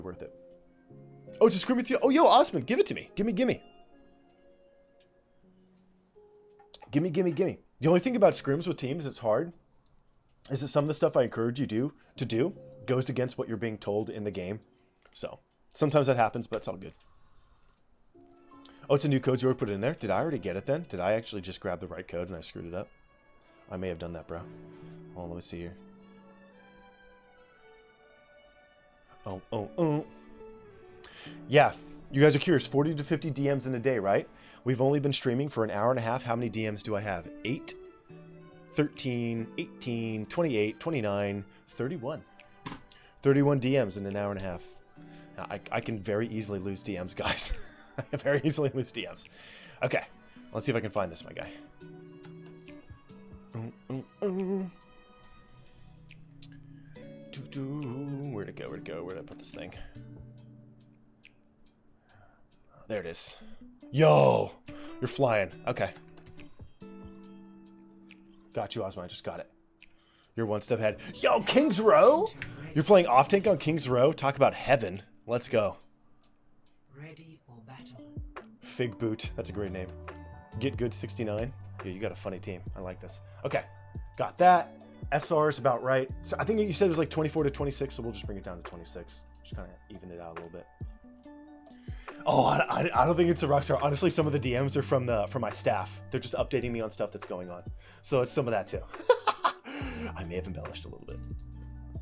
Worth it. Oh, it's a scrim with you. Oh, yo, Osmond, give it to me. Gimme. Gimme. The only thing about scrims with teams that's hard is that some of the stuff I encourage you to do goes against what you're being told in the game. So sometimes that happens, but it's all good. Oh, it's a new code you already put it in there. Did I already get it then? Did I actually just grab the right code and I screwed it up? I may have done that, bro. Hold on, let me see here. Oh. Yeah, you guys are curious. 40 to 50 DMs in a day, right? We've only been streaming for an hour and a half. How many DMs do I have? 8, 13, 18, 28, 29, 31. 31 DMs in an hour and a half. Now, I can very easily lose DMs, guys. I can very easily lose DMs. Okay, let's see if I can find this, my guy. Where'd it go? Where'd I put this thing? There it is. Yo! You're flying. Okay. Got you, Osmo. I just got it. You're one step ahead. Yo, King's Row? You're playing off-tank on King's Row? Talk about heaven. Let's go. Ready for battle. Fig Boot. That's a great name. Get Good 69. Yeah, you got a funny team. I like this. Okay. Got that. SR is about right. So I think you said it was like 24 to 26, so we'll just bring it down to 26. Just kind of even it out a little bit. Oh, I don't think it's a Rockstar. Honestly, some of the DMs are from my staff. They're just updating me on stuff that's going on. So it's some of that too. I may have embellished a little bit.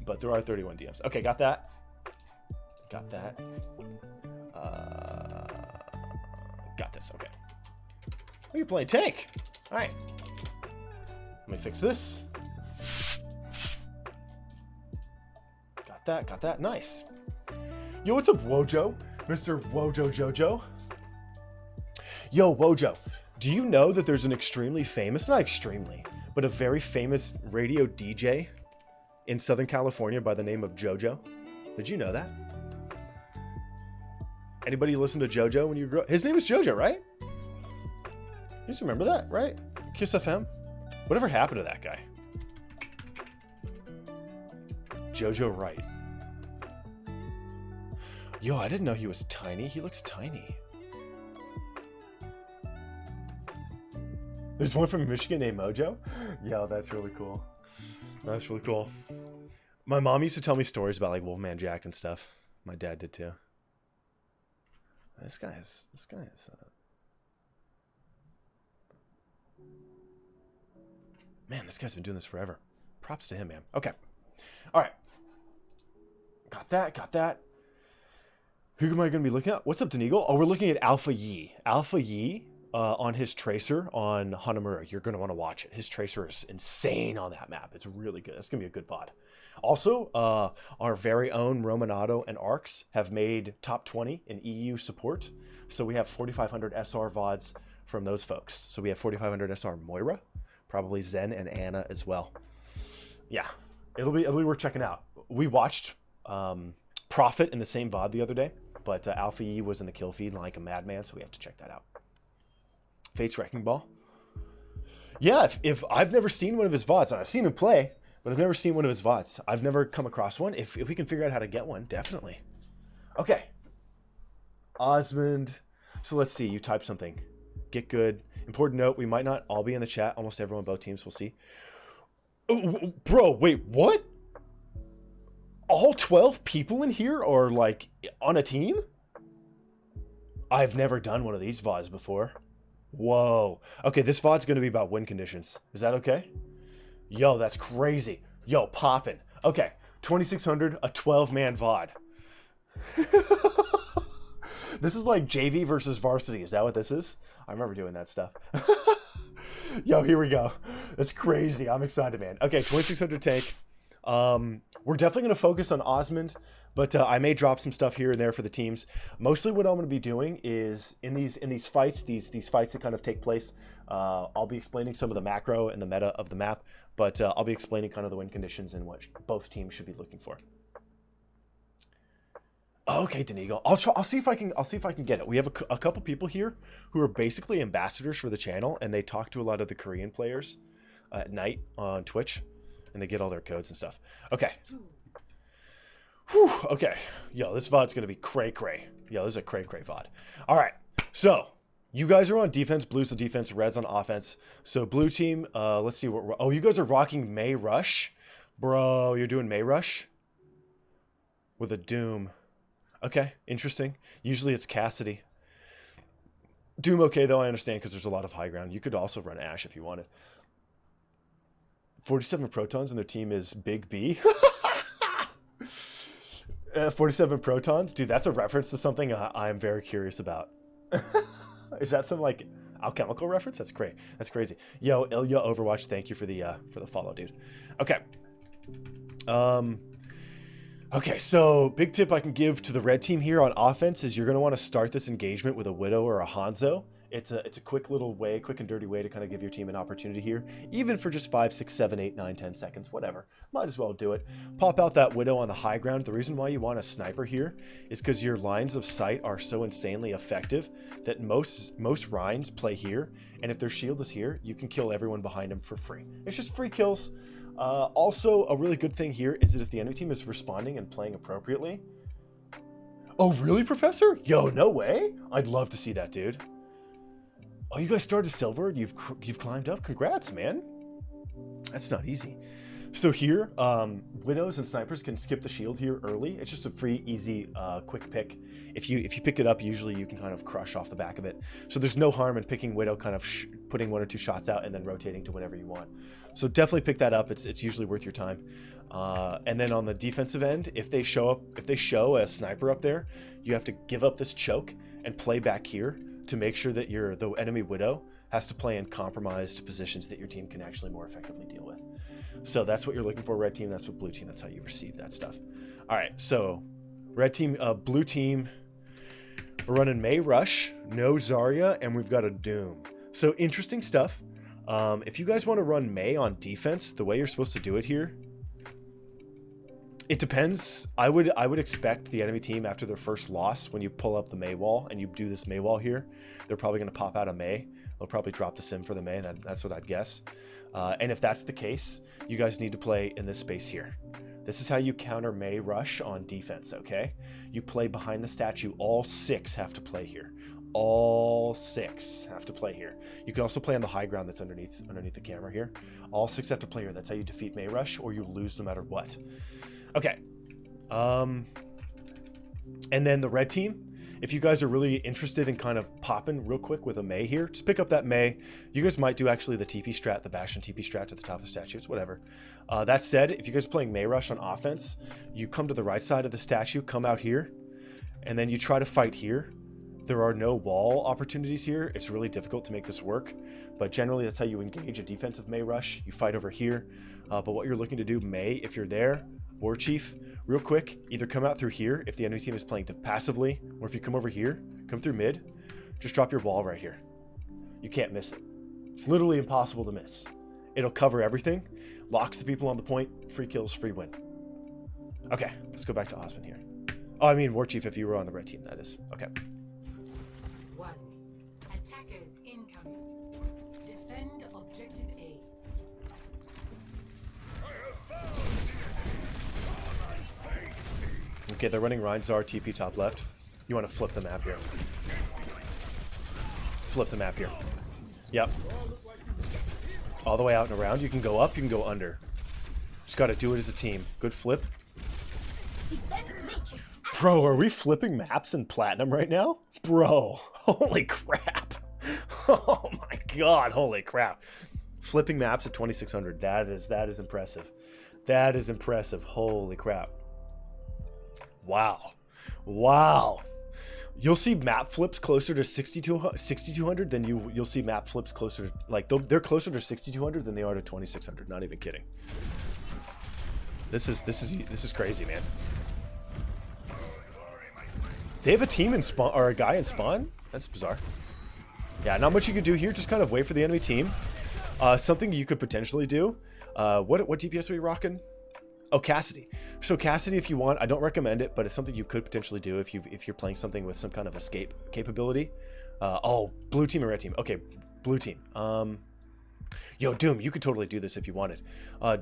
But there are 31 DMs. Okay, got that. Got that. Got this, okay. Oh, you're playing tank. All right. Let me fix this. Got that. Nice. Yo, what's up, Wojo? Mr. Wojo Jojo. Yo, Wojo, do you know that there's an extremely famous, not extremely, but a very famous radio DJ in Southern California by the name of Jojo? Did you know that? Anybody listen to Jojo when you grew up? His name is Jojo, right? You just remember that, right? Kiss FM? Whatever happened to that guy? Jojo Wright. Yo, I didn't know he was tiny. He looks tiny. There's one from Michigan named Mojo? Yo, that's really cool. That's really cool. My mom used to tell me stories about like Wolfman Jack and stuff. My dad did too. This guy is man, this guy's been doing this forever. Props to him, man. Okay. All right. Got that. Who am I going to be looking at? What's up, Deneagle? Oh, we're looking at Alpha Yi. Alpha Yi on his tracer on Hanamura. You're going to want to watch it. His tracer is insane on that map. It's really good. It's going to be a good VOD. Also, our very own Romanado and Arcs have made top 20 in EU support. So we have 4,500 SR VODs from those folks. So we have 4,500 SR Moira, probably Zen and Anna as well. Yeah, it'll be worth checking out. We watched Prophet in the same VOD the other day. But Alpha E was in the kill feed like a madman, so we have to check that out. Fate's Wrecking Ball. Yeah, if I've never seen one of his VODs, and I've seen him play, but I've never seen one of his VODs. I've never come across one. If we can figure out how to get one, definitely. Okay. Osmond. So let's see. You type something. Get good. Important note, we might not all be in the chat. Almost everyone, both teams, we'll see. Oh, bro, wait, what? All 12 people in here are like on a team? I've never done one of these VODs before. Whoa. Okay, this VOD's going to be about win conditions. Is that okay? Yo, that's crazy. Yo, poppin'. Okay, 2,600, a 12-man VOD. This is like JV versus varsity. Is that what this is? I remember doing that stuff. Yo, here we go. That's crazy. I'm excited, man. Okay, 2,600 tank. We're definitely going to focus on Osmond, but I may drop some stuff here and there for the teams. Mostly what I'm going to be doing is in these fights, these fights that kind of take place, I'll be explaining some of the macro and the meta of the map, but I'll be explaining kind of the win conditions and what both teams should be looking for. Okay, Deneagle. I'll see if I can get it. We have a couple people here who are basically ambassadors for the channel, and they talk to a lot of the Korean players at night on Twitch. And they get all their codes and stuff. Okay. Whew, okay. Yo, this VOD's going to be cray-cray. Yo, this is a cray-cray VOD. All right. So, you guys are on defense. Blue's the defense. Red's on offense. So, blue team, let's see what... Oh, you guys are rocking May Rush? Bro, you're doing May Rush? With a Doom. Okay, interesting. Usually it's Cassidy. Doom okay, though, I understand, because there's a lot of high ground. You could also run Ash if you wanted. 47 Protons, and their team is Big B. 47 Protons? Dude, that's a reference to something I'm very curious about. Is that some, like, alchemical reference? That's great. That's crazy. Yo, Ilya Overwatch, thank you for the follow, dude. Okay. Okay, so big tip I can give to the red team here on offense is you're going to want to start this engagement with a Widow or a Hanzo. It's a quick little way, quick and dirty way to kind of give your team an opportunity here, even for just 5, 6, 7, 8, 9, 10 seconds, whatever. Might as well do it. Pop out that Widow on the high ground. The reason why you want a sniper here is because your lines of sight are so insanely effective that most Rhines play here, and if their shield is here, you can kill everyone behind them for free. It's just free kills. Also, a really good thing here is that if the enemy team is responding and playing appropriately... Oh, really, Professor? Yo, no way. I'd love to see that, dude. Oh, you guys started silver and you've climbed up? Congrats, man. That's not easy. So here, Widows and Snipers can skip the shield here early. It's just a free, easy, quick pick. If you pick it up, usually you can kind of crush off the back of it. So there's no harm in picking Widow, kind of putting 1 or 2 shots out and then rotating to whenever you want. So definitely pick that up. It's usually worth your time. And then on the defensive end, if they show a sniper up there, you have to give up this choke and play back here to make sure that the enemy Widow has to play in compromised positions that your team can actually more effectively deal with. So that's what you're looking for, red team. That's what blue team. That's how you receive that stuff. All right, so red team, blue team, we're running May Rush, no Zarya, and we've got a Doom. So interesting stuff. If you guys want to run May on defense, the way you're supposed to do it here, it depends. I would expect the enemy team after their first loss, when you pull up the May wall and you do this May wall here, they're probably going to pop out a May. They'll probably drop the sim for the May. That's what I'd guess. And if that's the case, you guys need to play in this space here. This is how you counter May Rush on defense, okay? You play behind the statue. All 6 have to play here. All 6 have to play here. You can also play on the high ground that's underneath the camera here. All 6 have to play here. That's how you defeat May Rush, or you lose no matter what. Okay. And then the red team, if you guys are really interested in kind of popping real quick with a May here, just pick up that May. You guys might do actually the TP strat, the Bastion TP strat to the top of the statues, whatever. That said, if you guys are playing May Rush on offense, you come to the right side of the statue, come out here, and then you try to fight here. There are no wall opportunities here. It's really difficult to make this work, but generally that's how you engage a defensive May Rush. You fight over here, but what you're looking to do, May, if you're there, War Chief, real quick, either come out through here if the enemy team is playing passively, or if you come over here, come through mid, just drop your wall right here. You can't miss it. It's literally impossible to miss. It'll cover everything, locks the people on the point, free kills, free win. Okay, let's go back to Osmond here. Oh, I mean War Chief if you were on the red team, that is. Okay. 1. Attackers incoming. Defend objective A. Okay, they're running Reinzar TP top left. You want to flip the map here. Flip the map here. Yep. All the way out and around. You can go up, you can go under. Just got to do it as a team. Good flip. Bro, are we flipping maps in Platinum right now? Bro, holy crap. Oh my god, holy crap. Flipping maps at 2600. That is impressive. That is impressive. Holy crap. Wow. Wow. You'll see map flips closer to 6200 than you'll see map flips closer, like they're closer to 6200 than they are to 2600. Not even kidding. This is crazy, man. They have a team in spawn, or a guy in spawn? That's bizarre. Yeah, not much you could do here. Just kind of wait for the enemy team. Something you could potentially do. What DPS are you rocking? Oh, Cassidy. So Cassidy, if you want, I don't recommend it, but it's something you could potentially do if you're playing something with some kind of escape capability. Oh, blue team and red team. Okay, blue team. Yo, Doom, you could totally do this if you wanted.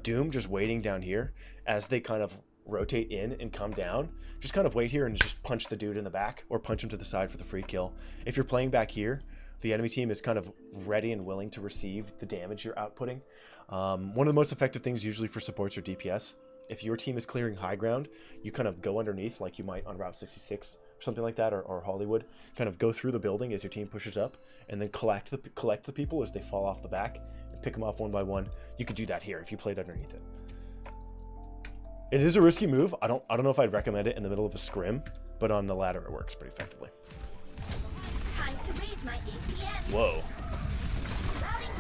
Doom just waiting down here as they kind of rotate in and come down, just kind of wait here and just punch the dude in the back or punch him to the side for the free kill. If you're playing back here, the enemy team is kind of ready and willing to receive the damage you're outputting. One of the most effective things usually for supports or DPS, if your team is clearing high ground, you kind of go underneath like you might on Route 66 or something like that, or Hollywood. Kind of go through the building as your team pushes up, and then collect the people as they fall off the back and pick them off one by one. You could do that here if you played underneath it. It is a risky move. I don't know if I'd recommend it in the middle of a scrim, but on the ladder it works pretty effectively. Time to raise my APM. Whoa.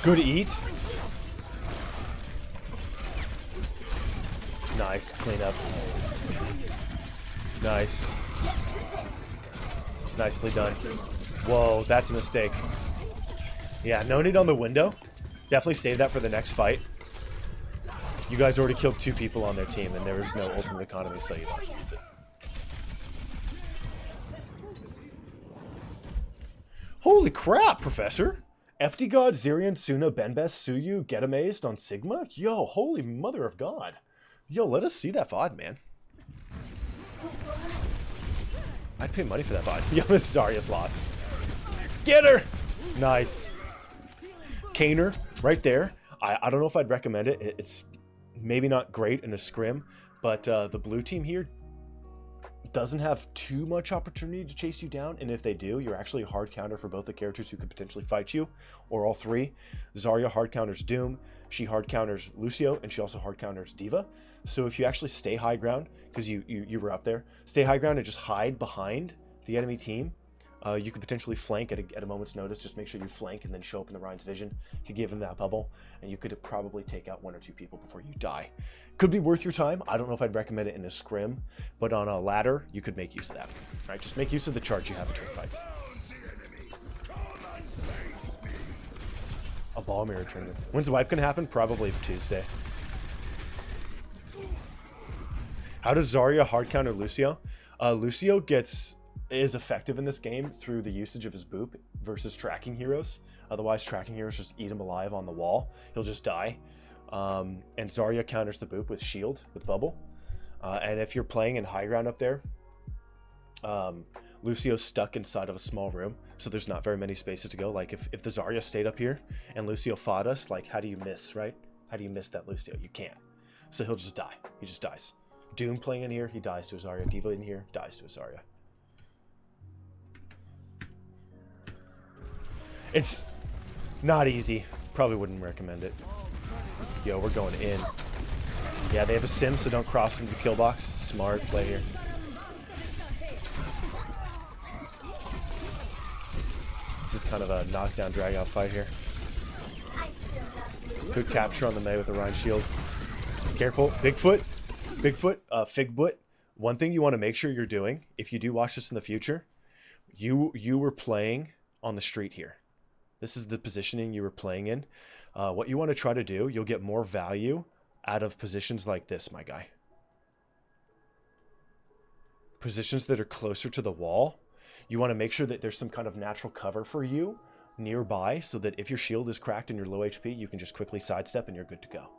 Good eat. Nice cleanup. Nice. Nicely done. Whoa, that's a mistake. Yeah, no need on the window. Definitely save that for the next fight. You guys already killed 2 people on their team, and there was no ultimate economy, so you don't have to use it. Holy crap, Professor! FD God, Zirian, Suna, Benbes, Suyu, Get Amazed on Sigma? Yo, holy mother of God. Yo, let us see that VOD, man. I'd pay money for that VOD. Yo, this is Zarya's loss. Get her! Nice. Kaner, right there. I don't know if I'd recommend it. It's maybe not great in a scrim, but the blue team here doesn't have too much opportunity to chase you down, and if they do, you're actually a hard counter for both the characters who could potentially fight you, or all 3. Zarya hard counters Doom, she hard counters Lucio, and she also hard counters Diva. So if you actually stay high ground, because you were up there, stay high ground and just hide behind the enemy team, you could potentially flank at a moment's notice. Just make sure you flank and then show up in the Ryan's vision to give him that bubble, and you could probably take out 1 or 2 people before you die. Could be worth your time. I don't know if I'd recommend it in a scrim, but on a ladder, you could make use of that. All right, just make use of the charge you have between fights. A ball mirror tournament. When's the wipe gonna happen? Probably Tuesday. How does Zarya hard counter Lucio? Lucio is effective in this game through the usage of his boop versus tracking heroes. Otherwise, tracking heroes just eat him alive on the wall. He'll just die. And Zarya counters the boop with shield, with bubble. And if you're playing in high ground up there, Lucio's stuck inside of a small room, so there's not very many spaces to go. Like if the Zarya stayed up here and Lucio fought us, like how do you miss, right? How do you miss that Lucio? You can't. So he'll just die. He just dies. Doom playing in here, he dies to a Zarya. Diva in here, dies to a Zarya. It's not easy. Probably wouldn't recommend it. Yo, we're going in. Yeah, they have a sim, so don't cross into the kill box. Smart play here. This is kind of a knockdown, drag out fight here. Good capture on the Mei with the Rhine shield. Careful, Bigfoot, Figboot. One thing you want to make sure you're doing, if you do watch this in the future, you were playing on the street here. This is the positioning you were playing in. What you want to try to do, you'll get more value out of positions like this, my guy. Positions that are closer to the wall. You want to make sure that there's some kind of natural cover for you nearby, so that if your shield is cracked and you're low HP, you can just quickly sidestep and you're good to go.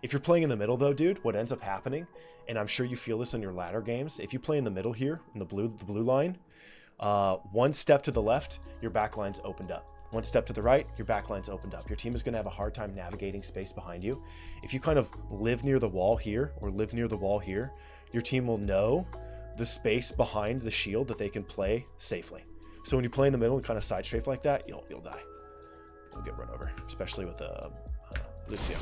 If you're playing in the middle though, dude, what ends up happening, and I'm sure you feel this in your ladder games, if you play in the middle here, in the blue line, one step to the left, your back line's opened up. One step to the right, your back line's opened up. Your team is going to have a hard time navigating space behind you. If you kind of live near the wall here, or live near the wall here, your team will know the space behind the shield that they can play safely. So when you play in the middle and kind of side strafe like that, you'll die. You'll get run over, especially with Lucio.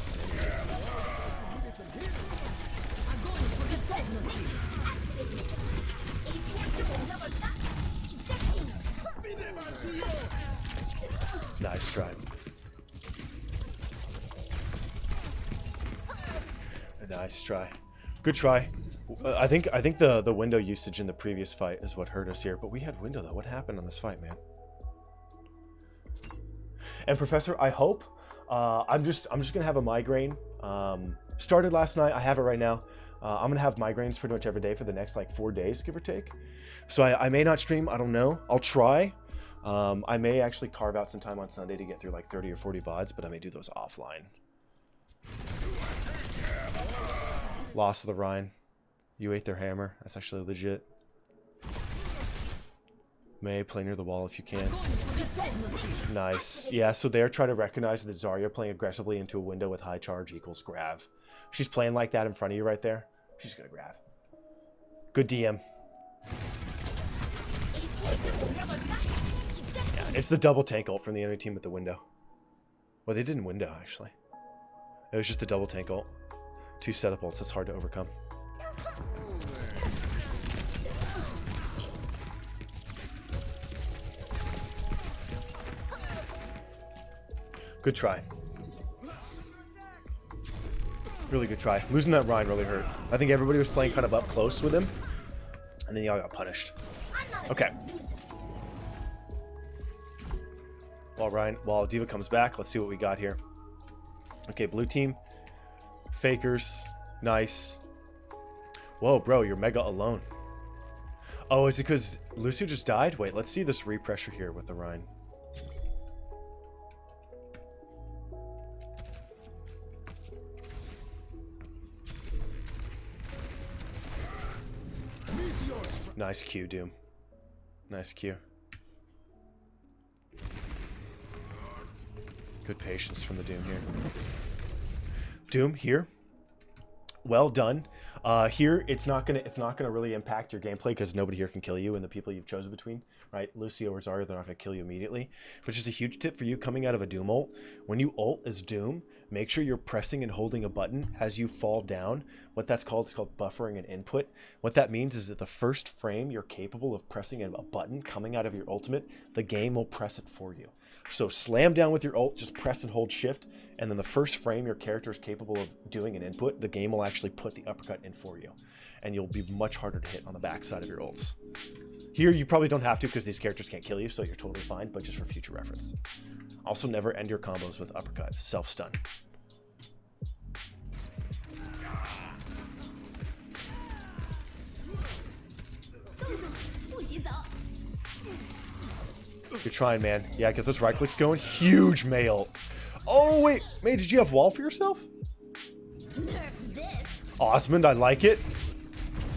Nice try. Nice try. Good try. I think the window usage in the previous fight is what hurt us here, but we had window though. What happened on this fight, man? And Professor, I hope I'm just gonna have a migraine. Started last night. I have it right now. I'm gonna have migraines pretty much every day for the next like 4 days, give or take. So I may not stream. I don't know. I'll try. I may actually carve out some time on Sunday to get through like 30 or 40 VODs, but I may do those offline. Loss of the Rhine. You ate their hammer. That's actually legit. May play near the wall if you can. Nice. Yeah, so they're trying to recognize that Zarya playing aggressively into a window with high charge equals grab. She's playing like that in front of you right there. She's gonna grab. Good DM. Yeah, it's the double tank ult from the enemy team at the window. Well, they didn't window, actually. It was just the double tank ult. 2 setup ults. That's hard to overcome. Good try. Really good try. Losing that Ryan really hurt. I think everybody was playing kind of up close with him. And then y'all got punished. Okay. While Diva comes back, let's see what we got here. Okay, blue team. Fakers. Nice. Whoa, bro, you're mega alone. Oh, is it because Lucio just died? Wait, let's see this repressure here with the Ryan. Nice Q, Doom. Nice Q. Good patience from the Doom here. Doom here. Well done. Here it's not gonna really impact your gameplay because nobody here can kill you and the people you've chosen between, right? Lucio or Zarya, they're not gonna kill you immediately. But just a huge tip for you coming out of a Doom ult. When you ult as Doom, make sure you're pressing and holding a button as you fall down. What that's called is called buffering an input. What that means is that the first frame you're capable of pressing a button coming out of your ultimate, the game will press it for you. So slam down with your ult, just press and hold shift, and then the first frame your character is capable of doing an input, the game will actually put the uppercut in for you. And you'll be much harder to hit on the backside of your ults. Here you probably don't have to because these characters can't kill you, so you're totally fine, but just for future reference. Also never end your combos with uppercuts, self-stun. You're trying, man. Yeah, get those right clicks going. Huge May ult. Oh, wait. May, did you have wall for yourself? Osmond, I like it.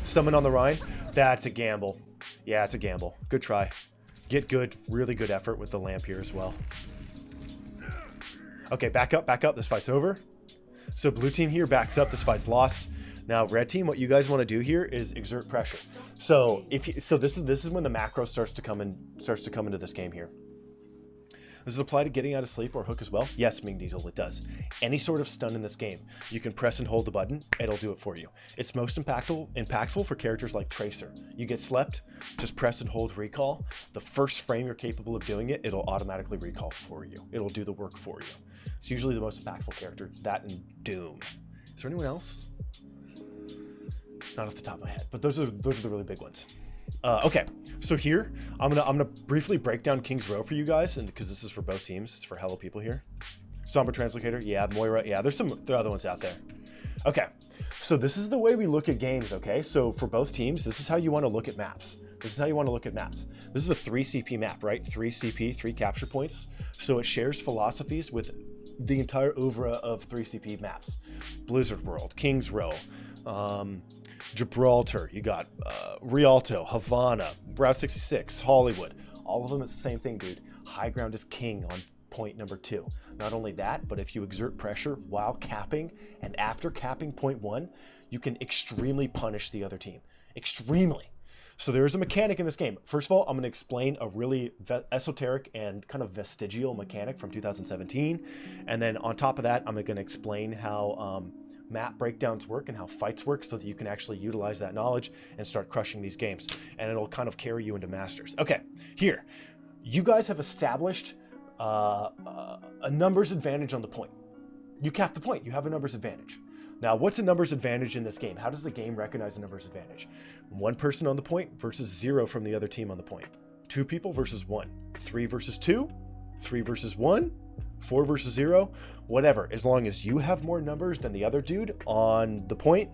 Summon on the Rhine. That's a gamble. Yeah, it's a gamble. Good try. Get good. Really good effort with the lamp here as well. Okay, back up, back up. This fight's over. So blue team here backs up. This fight's lost. Now red team, what you guys want to do here is exert pressure. So this is when the macro starts to come into this game here. Does it apply to getting out of sleep or hook as well? Yes, Ming Diesel, it does. Any sort of stun in this game, you can press and hold the button, it'll do it for you. It's most impactful for characters like Tracer. You get slept, just press and hold recall. The first frame you're capable of doing it, it'll automatically recall for you. It'll do the work for you. It's usually the most impactful character, that and Doom. Is there anyone else? Not off the top of my head, but those are the really big ones. Okay, so here I'm gonna briefly break down King's Row for you guys, and because this is for both teams, it's for hella people here. Sombra Translocator, yeah, Moira, yeah. There are other ones out there. Okay, so this is the way we look at games. Okay, so for both teams, this is how you want to look at maps. This is how you want to look at maps. This is a 3 CP map, right? 3 CP, 3 capture points. So it shares philosophies with the entire oeuvre of 3 CP maps. Blizzard World, King's Row, Gibraltar, you got Rialto, Havana, Route 66, Hollywood. All of them, it's the same thing, dude. High ground is king on point number 2. Not only that, but if you exert pressure while capping and after capping point 1, you can extremely punish the other team. Extremely. So there is a mechanic in this game. First of all, I'm going to explain a really esoteric and kind of vestigial mechanic from 2017. And then on top of that, I'm going to explain how map breakdowns work and how fights work so that you can actually utilize that knowledge and start crushing these games. And it'll kind of carry you into Masters. Okay, here. You guys have established a numbers advantage on the point. You cap the point. You have a numbers advantage. Now, what's a numbers advantage in this game? How does the game recognize a numbers advantage? 1 person on the point versus 0 from the other team on the point. 2 people versus 1. 3 versus 2. 3 versus 1. 4 versus 0. Whatever. As long as you have more numbers than the other dude on the point,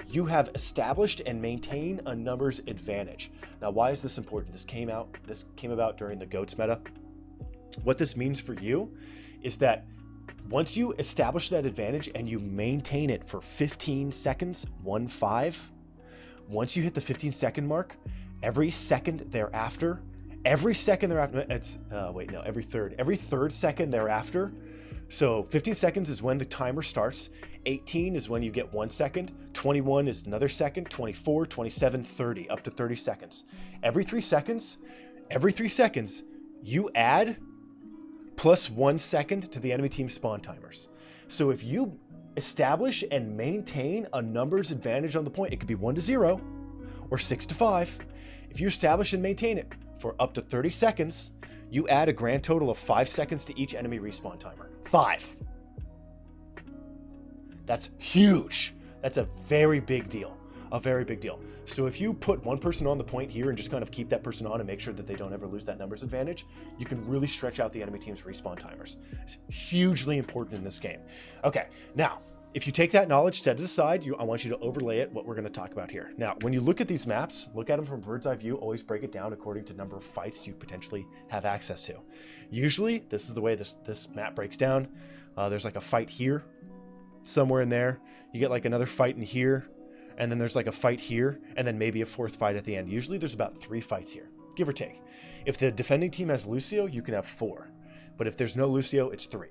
you have established and maintain a numbers advantage. Now, why is this important? This came about during the GOATS meta. What this means for you is that once you establish that advantage and you maintain it for 15 seconds, 1-5, Once you hit the 15-second mark, every second thereafter, every third second thereafter. So 15 seconds is when the timer starts. 18 is when you get 1 second. 21 is another second. 24, 27, 30, up to 30 seconds. Every 3 seconds, you add plus 1 second to the enemy team's spawn timers. So if you establish and maintain a numbers advantage on the point, it could be 1-0 or 6-5. If you establish and maintain it for up to 30 seconds, you add a grand total of 5 seconds to each enemy respawn timer. 5. That's huge. That's a very big deal. A very big deal. So if you put one person on the point here and just kind of keep that person on and make sure that they don't ever lose that numbers advantage, you can really stretch out the enemy team's respawn timers. It's hugely important in this game. Okay, now, if you take that knowledge, set it aside, I want you to overlay it, what we're going to talk about here. Now, when you look at these maps, look at them from a bird's eye view, always break it down according to number of fights you potentially have access to. Usually, this is the way this map breaks down. There's like a fight here, somewhere in there. You get like another fight in here, and then there's like a fight here, and then maybe a 4th fight at the end. Usually, there's about 3 fights here, give or take. If the defending team has Lucio, you can have 4. But if there's no Lucio, it's 3.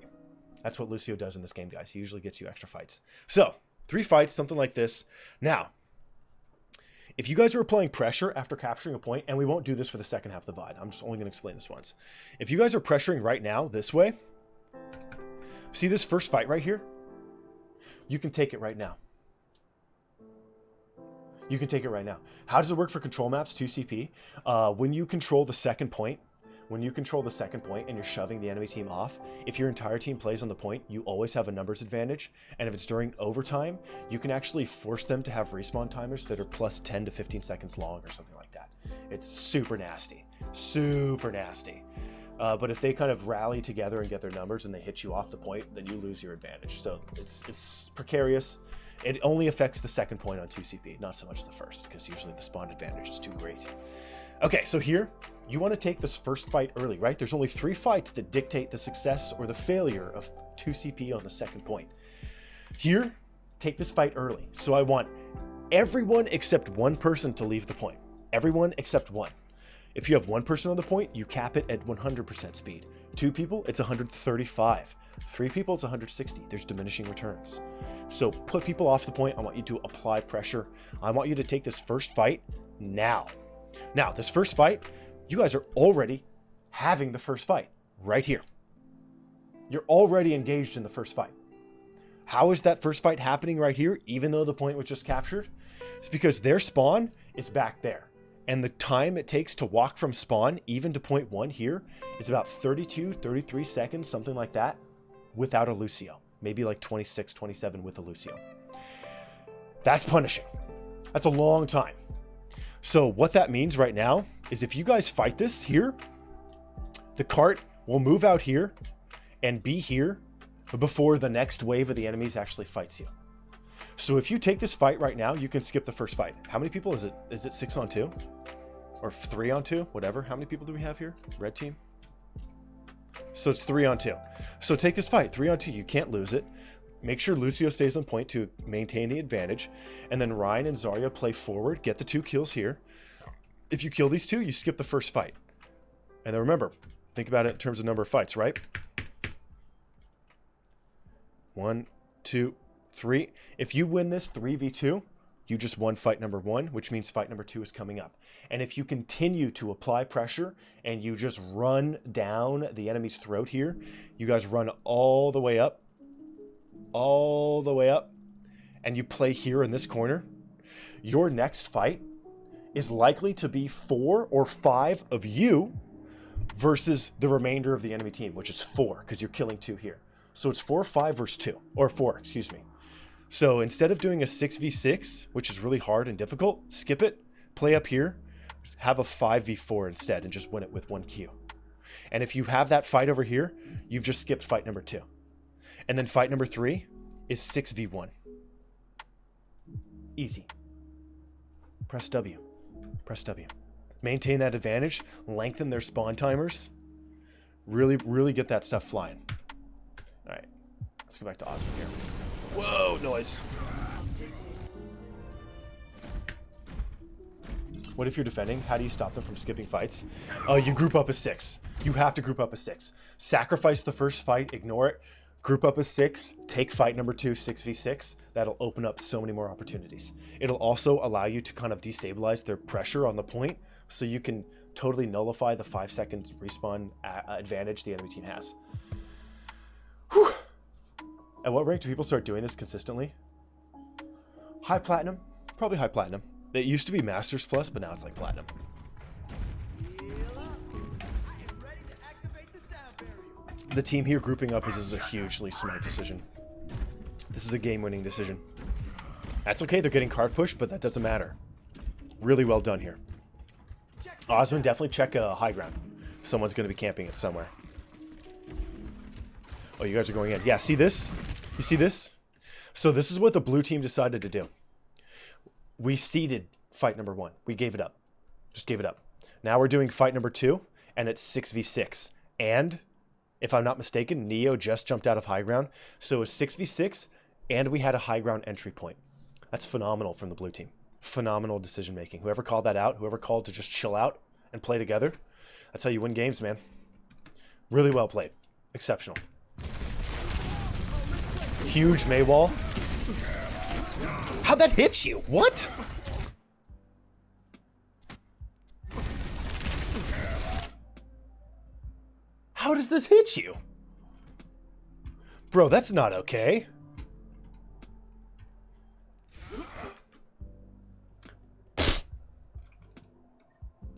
That's what Lucio does in this game, guys. He usually gets you extra fights. So, 3 fights, something like this. Now, if you guys are applying pressure after capturing a point, and we won't do this for the second half of the VOD. I'm just only going to explain this once. If you guys are pressuring right now this way, see this first fight right here? You can take it right now. You can take it right now. How does it work for control maps 2CP? When you control the second point, and you're shoving the enemy team off, if your entire team plays on the point, you always have a numbers advantage. And if it's during overtime, you can actually force them to have respawn timers that are plus 10 to 15 seconds long or something like that. It's super nasty. Super nasty. But if they kind of rally together and get their numbers and they hit you off the point, then you lose your advantage. So it's precarious. It only affects the second point on 2CP, not so much the first, because usually the spawn advantage is too great. Okay, so here, you want to take this first fight early, right? There's only 3 fights that dictate the success or the failure of 2CP on the second point. Here, take this fight early. So I want everyone except 1 person to leave the point. Everyone except 1. If you have 1 person on the point, you cap it at 100% speed. 2 people, it's 135. 3 people, it's 160. There's diminishing returns. So put people off the point. I want you to apply pressure. I want you to take this first fight now. Now, this first fight, you guys are already having the first fight right here. You're already engaged in the first fight. How is that first fight happening right here, even though the point was just captured? It's because their spawn is back there. And the time it takes to walk from spawn, even to point 1 here, is about 32, 33 seconds, something like that, without a Lucio. Maybe like 26, 27 with a Lucio. That's punishing. That's a long time. So what that means right now is if you guys fight this here, the cart will move out here and be here before the next wave of the enemies actually fights you. So if you take this fight right now, you can skip the first fight. How many people is it? Is it 6 on 2? Or 3 on 2? Whatever. How many people do we have here? Red team? So it's 3 on 2. So take this fight. 3 on 2. You can't lose it. Make sure Lucio stays on point to maintain the advantage. And then Ryan and Zarya play forward. Get the 2 kills here. If you kill these 2, you skip the first fight. And then remember, think about it in terms of number of fights, right? 1, 2, 3. If you win this 3v2, you just won fight number 1, which means fight number 2 is coming up. And if you continue to apply pressure and you just run down the enemy's throat here, you guys run all the way up, and you play here in this corner, your next fight is likely to be 4 or 5 of you versus the remainder of the enemy team, which is 4, because you're killing 2 here. So it's 4 or 5 versus 2, or 4, excuse me. So instead of doing a 6v6, which is really hard and difficult, skip it, play up here, have a 5v4 instead, and just win it with 1 Q. And if you have that fight over here, you've just skipped fight number 2. And then fight number 3 is 6v1. Easy. Press W. Press W. Maintain that advantage, lengthen their spawn timers, really get that stuff flying. All right, let's go back to Osman here. Whoa, noise. What if you're defending? How do you stop them from skipping fights? You group up as 6. You have to group up as 6. Sacrifice the first fight, ignore it. Group up as 6, take fight number 2, 6v6. That'll open up so many more opportunities. It'll also allow you to kind of destabilize their pressure on the point, so you can totally nullify the 5 seconds respawn advantage the enemy team has. Whew. At what rank do people start doing this consistently? High platinum? Probably high platinum. It used to be Masters Plus, but now it's like platinum. The team here grouping up is a hugely smart decision. This is a game-winning decision. That's okay, they're getting card push, but that doesn't matter. Really well done here. Osmond, definitely check high ground. Someone's going to be camping it somewhere. Oh, you guys are going in. Yeah, see this? You see this? So this is what the blue team decided to do. We ceded fight number 1. We gave it up. Just gave it up. Now we're doing fight number 2, and it's 6v6. And, if I'm not mistaken, Neo just jumped out of high ground. So it's 6v6, and we had a high ground entry point. That's phenomenal from the blue team. Phenomenal decision making. Whoever called that out, whoever called to just chill out and play together, that's how you win games, man. Really well played. Exceptional. Huge Maywall. How'd that hit you? What? How does this hit you? Bro, that's not okay.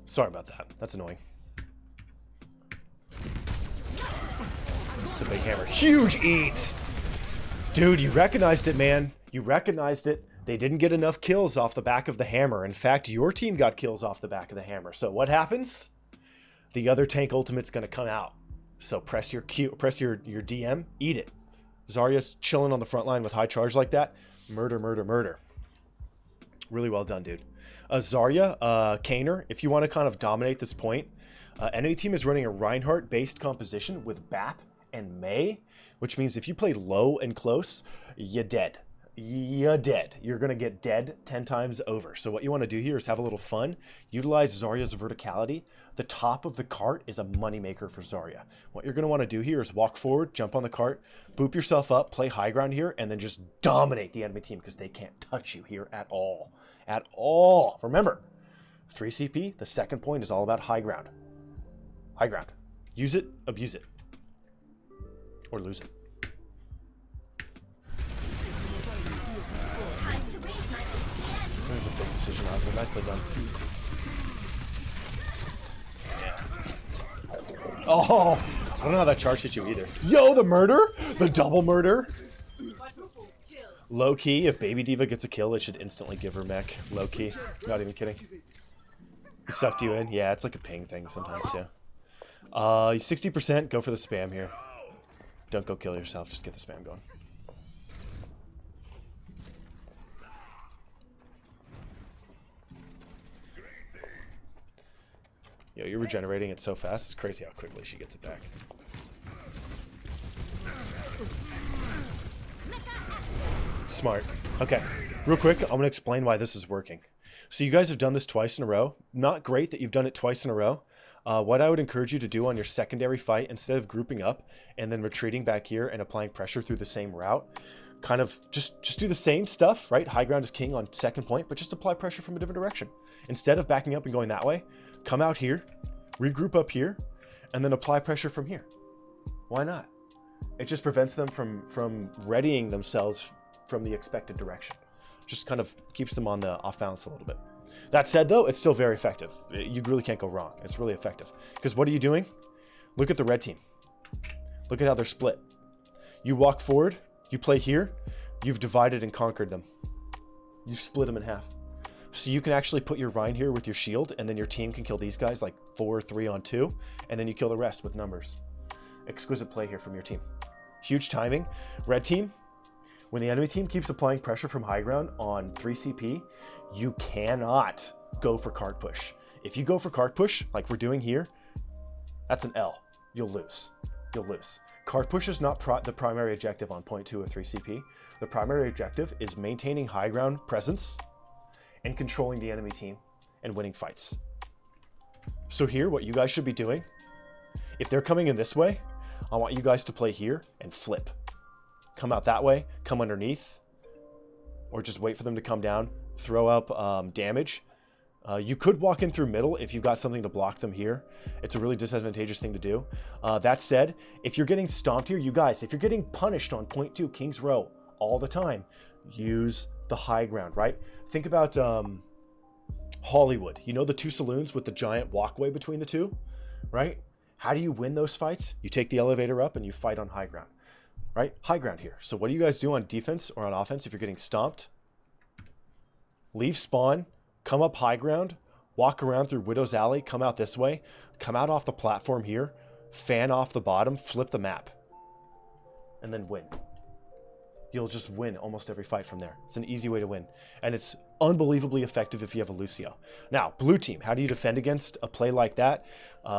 Sorry about that. That's annoying. It's a big hammer. Huge eat! Dude, you recognized it, man. You recognized it. They didn't get enough kills off the back of the hammer. In fact, your team got kills off the back of the hammer. So what happens? The other tank ultimate's going to come out. So press your Q, press your DM, eat it. Zarya's chilling on the front line with high charge like that. Murder, murder, murder. Really well done, dude. Zarya, Kaner, if you want to kind of dominate this point, enemy team is running a Reinhardt-based composition with BAP and Mei, which means if you play low and close, you're dead. You're dead. You're going to get dead 10 times over. So what you want to do here is have a little fun. Utilize Zarya's verticality. The top of the cart is a moneymaker for Zarya. What you're going to want to do here is walk forward, jump on the cart, boop yourself up, play high ground here, and then just dominate the enemy team because they can't touch you here at all. At all. Remember, 3 CP, the second point is all about high ground. High ground. Use it, abuse it. Or lose it. That's a big decision, Osmond. Nicely done. Yeah. Oh! I don't know how that charge hit you either. Yo, the murder? The double murder? Low key, if Baby Diva gets a kill, it should instantly give her mech. Low key. Not even kidding. He sucked you in? Yeah, it's like a ping thing sometimes, yeah. 60%, go for the spam here. Don't go kill yourself, just get the spam going. Yo, you're regenerating it so fast. It's crazy how quickly she gets it back. Smart. Okay, real quick, I'm going to explain why this is working. So you guys have done this twice in a row. Not great that you've done it twice in a row. What I would encourage you to do on your secondary fight, instead of grouping up and then retreating back here and applying pressure through the same route, kind of just do the same stuff, right? High ground is king on second point, but just apply pressure from a different direction. Instead of backing up and going that way, come out here, regroup up here, and then apply pressure from here. Why not? It just prevents them from readying themselves from the expected direction. Just kind of keeps them on the off balance a little bit. That said, though, it's still very effective. You really can't go wrong. It's really effective. Because what are you doing? Look at the red team. Look at how they're split. You walk forward, you play here, you've divided and conquered them. You've split them in half. So you can actually put your Rhine here with your shield, and then your team can kill these guys like 4-3-on-2, and then you kill the rest with numbers. Exquisite play here from your team. Huge timing. Red team, when the enemy team keeps applying pressure from high ground on 3 CP, you cannot go for cart push. If you go for cart push, like we're doing here, that's an L. You'll lose. You'll lose. Cart push is not the primary objective on point 2 of 3 CP. The primary objective is maintaining high ground presence and controlling the enemy team and winning fights. So here, what you guys should be doing, if they're coming in this way, I want you guys to play here and flip. Come out that way, come underneath, or just wait for them to come down, throw up damage. You could walk in through middle if you've got something to block them here. It's a really disadvantageous thing to do. That said, if you're getting stomped here, you guys, if you're getting punished on point 2 King's Row all the time, use the high ground, right? Think about Hollywood. You know the 2 saloons with the giant walkway between the 2, right? How do you win those fights? You take the elevator up and you fight on high ground, right? High ground here. So what do you guys do on defense or on offense if you're getting stomped? Leave spawn, come up high ground, walk around through Widow's Alley, come out this way, come out off the platform here, fan off the bottom, flip the map, and then win. You'll just win almost every fight from there. It's an easy way to win. And it's unbelievably effective if you have a Lucio. Now, blue team, how do you defend against a play like that?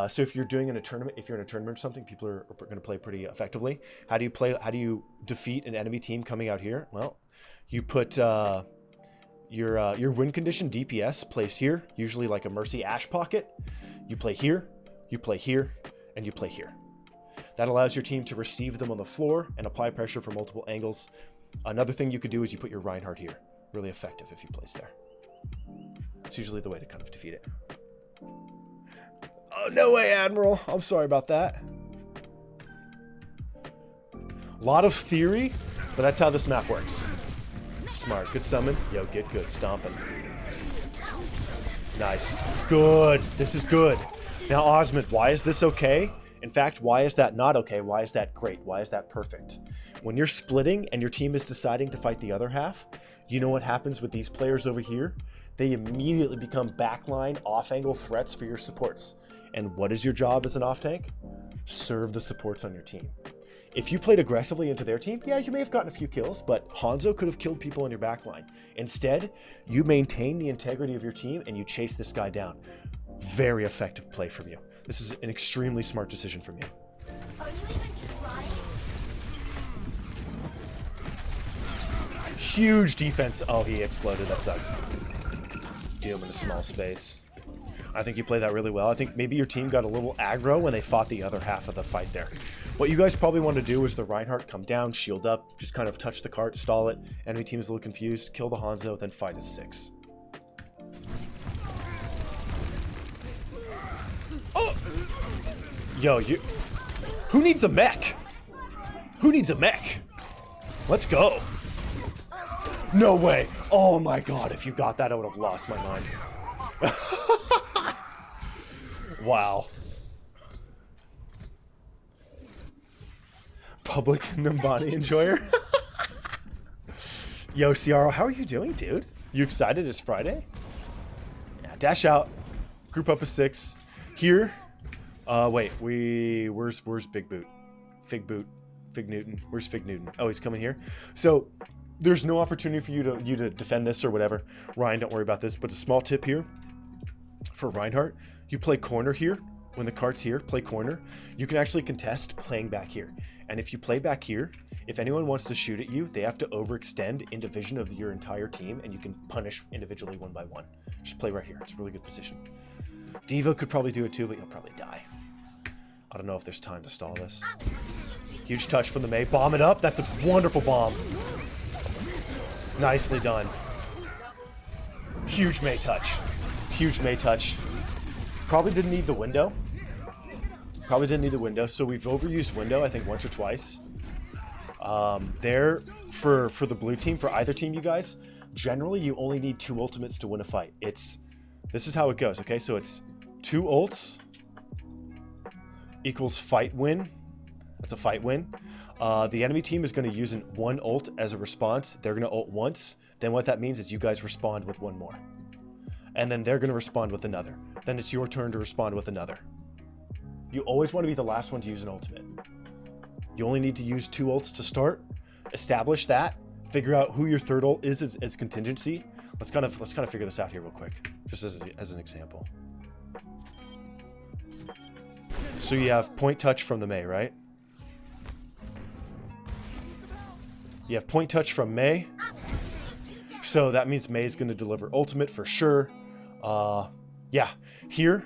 So if you're doing in a tournament, if you're in a tournament or something, people are going to play pretty effectively. How do you defeat an enemy team coming out here? Well, you put your win condition DPS plays here, usually like a Mercy Ash pocket. You play here, and you play here. That allows your team to receive them on the floor and apply pressure from multiple angles. Another thing you could do is you put your Reinhardt here. Really effective if he plays there. It's usually the way to kind of defeat it. Oh, no way, Admiral. I'm sorry about that. A lot of theory, but that's how this map works. Smart. Good summon. Yo, get good. Stomping. Nice. Good. This is good. Now, Osmond, why is this okay? In fact, why is that not okay? Why is that great? Why is that perfect? When you're splitting and your team is deciding to fight the other half, you know what happens with these players over here? They immediately become backline, off-angle threats for your supports. And what is your job as an off-tank? Serve the supports on your team. If you played aggressively into their team, yeah, you may have gotten a few kills, but Hanzo could have killed people on your backline. Instead, you maintain the integrity of your team and you chase this guy down. Very effective play from you. This is an extremely smart decision from you. Are you even trying? Huge defense. Oh, he exploded. That sucks. Doom in a small space. I think you played that really well. I think maybe your team got a little aggro when they fought the other half of the fight there. What you guys probably want to do is the Reinhardt come down, shield up, just kind of touch the cart, stall it. Enemy team is a little confused, kill the Hanzo, then fight as 6. Oh! Yo, who needs a mech? Who needs a mech? Let's go. No way. Oh my god, if you got that, I would have lost my mind. Wow. Public Nambani enjoyer. Yo, Ciaro, how are you doing, dude? You excited? It's Friday? Yeah, dash out. Group up of 6. Here. Wait, where's Big Boot? Fig Boot. Fig Newton. Where's Fig Newton? Oh, he's coming here. So there's no opportunity for you to defend this or whatever. Ryan, don't worry about this, but a small tip here for Reinhardt. You play corner here. When the cart's here, play corner. You can actually contest playing back here. And if you play back here, if anyone wants to shoot at you, they have to overextend in division of your entire team, and you can punish individually one by one. Just play right here. It's a really good position. Diva could probably do it too, but you'll probably die. I don't know if there's time to stall this. Huge touch from the Mei. Bomb it up. That's a wonderful bomb. Nicely done. Huge Mei touch. Huge Mei touch. Probably didn't need the window. Probably didn't need the window. So we've overused window, I think, once or twice. There, for the blue team, for either team, you guys, generally you only need 2 ultimates to win a fight. This is how it goes, okay? So it's 2 ults equals fight win. That's a fight win. The enemy team is going to use 1 ult as a response. They're going to ult once. Then what that means is you guys respond with 1 more. And then they're going to respond with another. Then it's your turn to respond with another. You always want to be the last one to use an ultimate. You only need to use 2 ults to start. Establish that. Figure out who your third ult is as contingency. Let's kind of figure this out here real quick, just as an example. So you have point touch from the Mei, right? You have point touch from Mei. So that means Mei is going to deliver ultimate for sure. Yeah, here.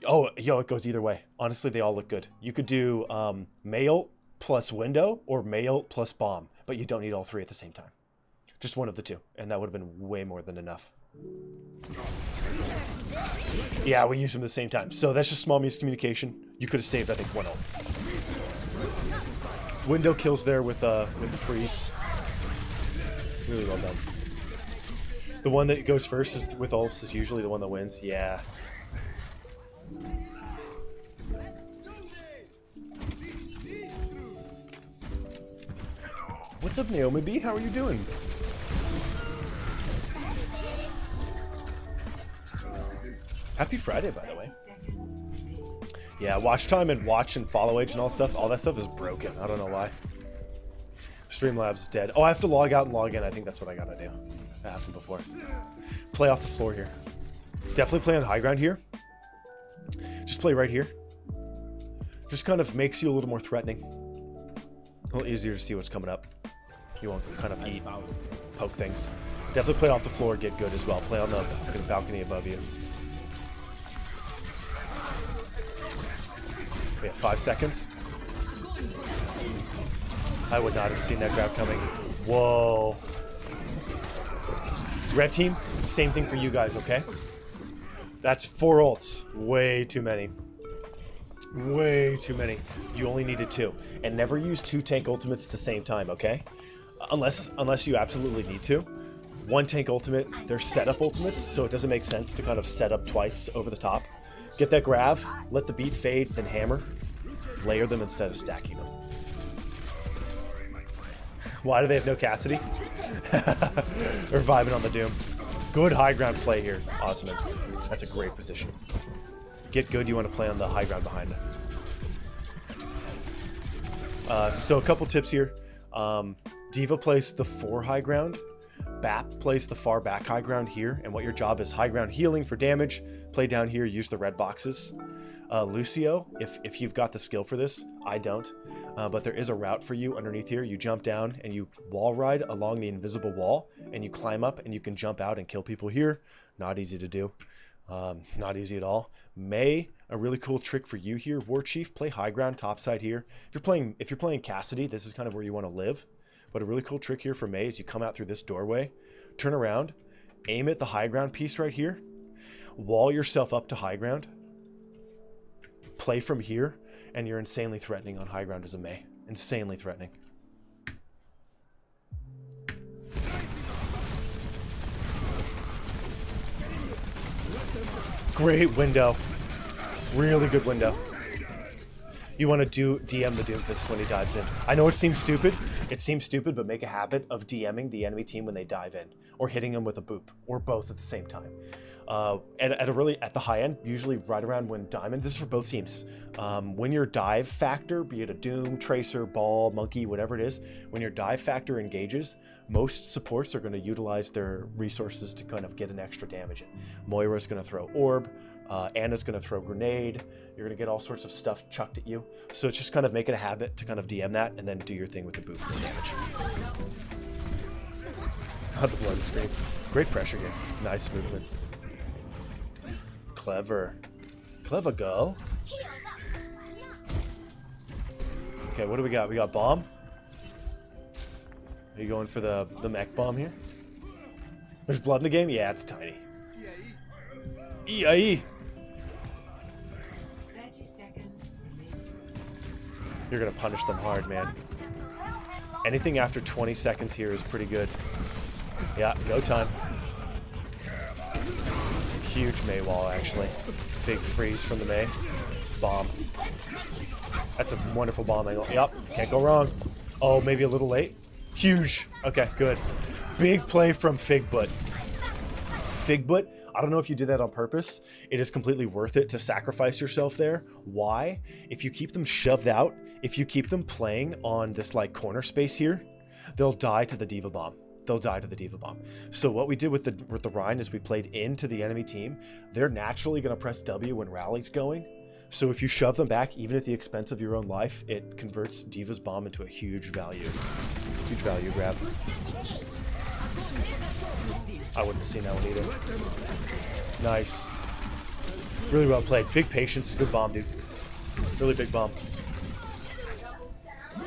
Oh, yo, it goes either way. Honestly, they all look good. You could do mail plus window or mail plus bomb, but you don't need all three at the same time. Just one of the two, and that would have been way more than enough. Yeah, we use them at the same time. So that's just small miscommunication. You could have saved, I think, one ult. Window kills there with freeze. Really well done. The one that goes first is with ults is usually the one that wins. Yeah. What's up, Naomi B? How are you doing? Happy Friday, by the way. Yeah, watch time and watch and follow age and all that stuff is broken. I don't know why. Streamlabs is dead. Oh, I have to log out and log in. I think that's what I gotta do. That happened before. Play off the floor here. Definitely play on high ground here. Just play right here. Just kind of makes you a little more threatening. A little easier to see what's coming up. You won't kind of eat, poke things. Definitely play off the floor, get good as well. Play on the balcony above you. We have 5 seconds. I would not have seen that grab coming. Whoa. Red team, same thing for you guys, okay? That's 4 ults. Way too many. Way too many. You only needed 2. And never use 2 tank ultimates at the same time, okay? Unless you absolutely need to. 1 tank ultimate, they're setup ultimates, so it doesn't make sense to kind of set up twice over the top. Get that grab, let the beat fade, then hammer. Layer them instead of stacking them. Why do they have no Cassidy? They're vibing on the Doom. Good high ground play here, Osman. That's a great position. Get good, you want to play on the high ground behind it. So a couple tips here. Diva plays the 4 high ground. BAP plays the far back high ground here, and what your job is high ground healing for damage. Play down here, use the red boxes. Lucio, if you've got the skill for this, I don't, but there is a route for you underneath here. You jump down and you wall ride along the invisible wall, and you climb up and you can jump out and kill people here. Not easy to do. Not easy at all. May, a really cool trick for you here. War Chief, play high ground topside here. If you're playing Cassidy, this is kind of where you want to live. But a really cool trick here for May is you come out through this doorway, turn around, aim at the high ground piece right here, wall yourself up to high ground, play from here, and you're insanely threatening on high ground as a May. Insanely threatening. Great window. Really good window. You want to DM the Doomfist when he dives in. I know it seems stupid. It seems stupid, but make a habit of DMing the enemy team when they dive in, or hitting them with a boop, or both at the same time. At the high end, usually right around when Diamond, this is for both teams. When your dive factor, be it a Doom, Tracer, Ball, Monkey, whatever it is, when your dive factor engages, most supports are going to utilize their resources to kind of get an extra damage in. Moira's going to throw Orb, Anna's going to throw Grenade, you're going to get all sorts of stuff chucked at you. So it's just kind of make it a habit to kind of DM that and then do your thing with the boop and the damage. Not the blood screen. Great pressure game. Nice movement. Clever. Clever girl. Okay, what do we got? We got bomb. Are you going for the mech bomb here? There's blood in the game? Yeah, it's tiny. EIE. 30 seconds. You're gonna punish them hard, man. Anything after 20 seconds here is pretty good. Yeah, go time. Huge May wall, actually. Big freeze from the May. Bomb. That's a wonderful bomb angle. Yep, can't go wrong. Oh, maybe a little late. Huge. Okay, good. Big play from Figboot. Figboot, I don't know if you did that on purpose. It is completely worth it to sacrifice yourself there. Why? If you keep them shoved out, if you keep them playing on this like corner space here, they'll die to the Diva Bomb. They'll die to the Diva Bomb. So what we did with the Rhine is we played into the enemy team. They're naturally going to press W when rally's going. So if you shove them back, even at the expense of your own life, it converts Diva's Bomb into a huge value. Huge value grab. I wouldn't have seen that one either. Nice. Really well played. Big patience. Good bomb, dude. Really big bomb.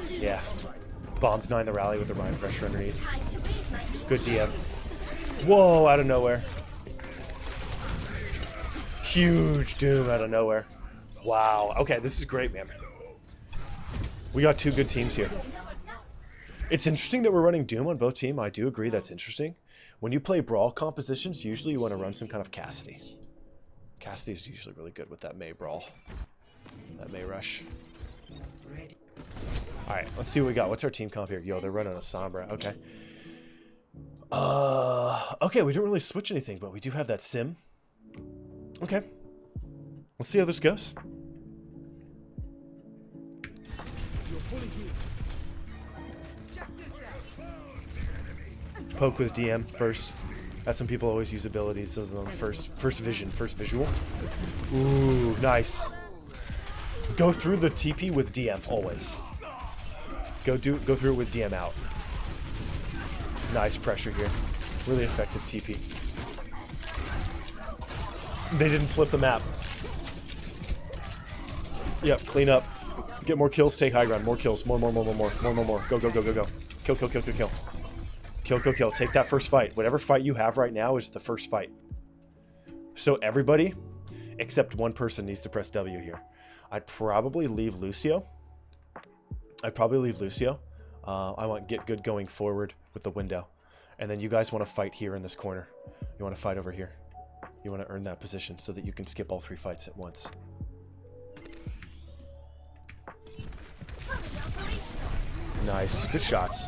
Yeah. Bombed 9 the rally with the Rhine pressure underneath. Good DM. Whoa, out of nowhere. Huge Doom out of nowhere. Wow. Okay, this is great, man. We got 2 good teams here. It's interesting that we're running Doom on both teams. I do agree that's interesting. When you play Brawl compositions, usually you want to run some kind of Cassidy. Cassidy is usually really good with that Mei Brawl. That Mei Rush. Alright, let's see what we got. What's our team comp here? Yo, they're running a Sombra. Okay. Okay, we didn't really switch anything, but we do have that Sim. Okay. Let's see how this goes. Poke with DM first. That's some people always use abilities. Those are on the first visual. Ooh, nice. Go through the TP with DM always. Go through it with DM out. Nice pressure here. Really effective TP. They didn't flip the map. Yep, clean up. Get more kills, take high ground. More kills. More. Go. Kill. Take that first fight. Whatever fight you have right now is the first fight. So everybody, except one person, needs to press W here. I'd probably leave Lucio. I want Get Good going forward with the window. And then you guys want to fight here in this corner. You want to fight over here. You want to earn that position so that you can skip all 3 fights at once. Nice. Good shots.